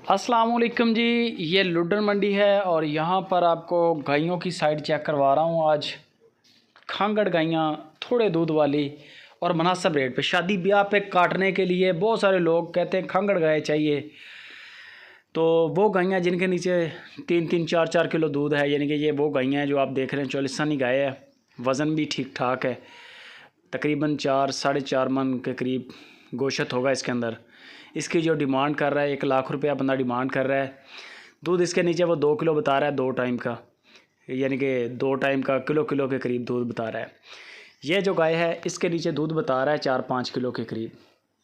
अस्सलाम वालेकुम जी, ये लुड्डन मंडी है और यहाँ पर आपको गायों की साइड चेक करवा रहा हूँ। आज खांगड़ गायें थोड़े दूध वाली और मुनासिब रेट पे शादी ब्याह पे काटने के लिए बहुत सारे लोग कहते हैं खांगड़ गाय चाहिए। तो वो गायें जिनके नीचे 3-3, 4-4 किलो दूध है, यानी कि ये वो गायें हैं जो आप देख रहे हैं। चौलिस्तानी गाय है, वज़न भी ठीक ठाक है, तकरीबन 4-4.5 मन के करीब गोश्त होगा इसके अंदर। इसकी जो डिमांड कर रहा है 1 लाख रुपया बंदा डिमांड कर रहा है। दूध इसके नीचे वो 2 किलो बता रहा है, 2 टाइम का, यानी कि 2 टाइम का किलो के करीब दूध बता रहा है। ये जो गाय है इसके नीचे दूध बता रहा है 4-5 किलो के करीब।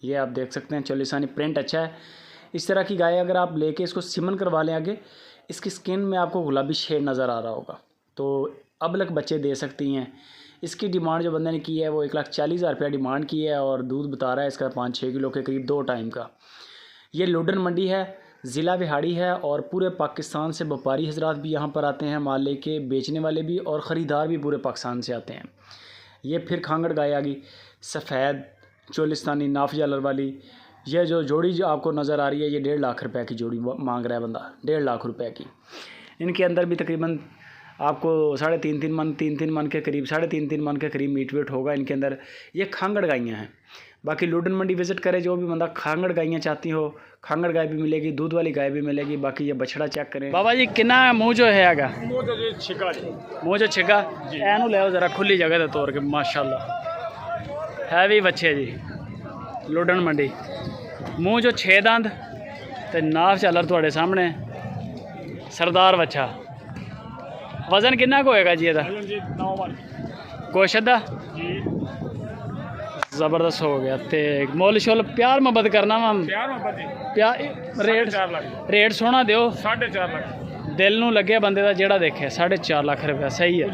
ये आप देख सकते हैं, चौलिस्तानी प्रिंट अच्छा है। इस तरह की गाय अगर आप लेके इसको सिमन करवा लें आगे, इसकी स्किन में आपको गुलाबी शेड नज़र आ रहा होगा, तो अबलक बच्चे दे सकती हैं। इसकी डिमांड जो बंदे ने की है वो 1,40,000 रुपया डिमांड की है और दूध बता रहा है इसका 5-6 किलो के करीब 2 टाइम का। ये लुड्डन मंडी है, ज़िला बिहाड़ी है और पूरे पाकिस्तान से व्यापारी हजरात भी यहाँ पर आते हैं माल लेके, बेचने वाले भी और ख़रीदार भी पूरे पाकिस्तान से आते हैं। ये फिर खांगड़ गाय आ गई, सफ़ेद चौलिस्तानी नाफ जालर वाली। यह जो जोड़ी जो आपको नज़र आ रही है ये 1.5 लाख रुपए की जोड़ी मांग रहा है बंदा, 1.5 लाख रुपए की। इनके अंदर भी तकरीबन आपको 3.5 मन के करीब, 3.5 मन के करीब मीट वेट होगा इनके अंदर। ये खांगड़ गायें हैं। बाकी लुड्डन मंडी विज़िट करे, जो भी बंदा खांगड़ गायें चाहती हो, खांगड़ गाय भी मिलेगी, दूध वाली गाय भी मिलेगी। बाकी ये बछड़ा चेक करें। बाबा जी कितना मुँह जो है आगा मुँह जो छिका एनू ले ज़रा खुली जगह तौर के, माशाल्लाह है भी बच्चे जी। लुड्डन मंडी मुँह जो 6 दंद ते नाफ चालर थोड़े सामने, सरदार बच्चा। वज़न कितना को होएगा जी? गोश्त दा ज़बरदस्त हो गया। ते मोल शोल प्यार मोहब्बत करना वा, प्यार रेट सोना दियो। 4.5 लाख दिल नूं लगे बंदे दा जेड़ा देखे। 4.5 लाख रुपया सही है,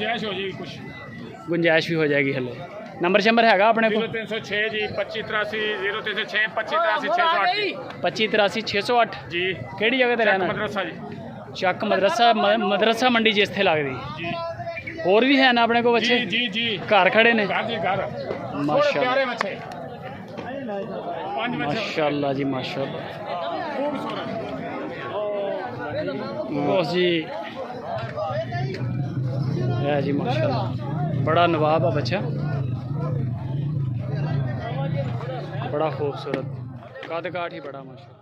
गुंजाइश भी हो जाएगी। हले नंबर शंबर हैगा अपने को? 0306 जी 2583 0306 2583 608 2583 608 जी। केड़ी जगह ते रहना? मदरसा जी, चक मदरसा मंडी जिथे लगदी जी। और भी है ना अपने को बच्चे? जी जी घर खड़े ने घर जी घर, माशाल्लाह प्यारे बच्चे, 5 बच्चे माशाल्लाह जी, माशाल्लाह। खूबसूरत। बस जी है जी, माशाल्लाह बड़ा नवाब है बच्चा, बड़ा खूबसूरत, कद काठ ही बड़ा माशाल्लाह।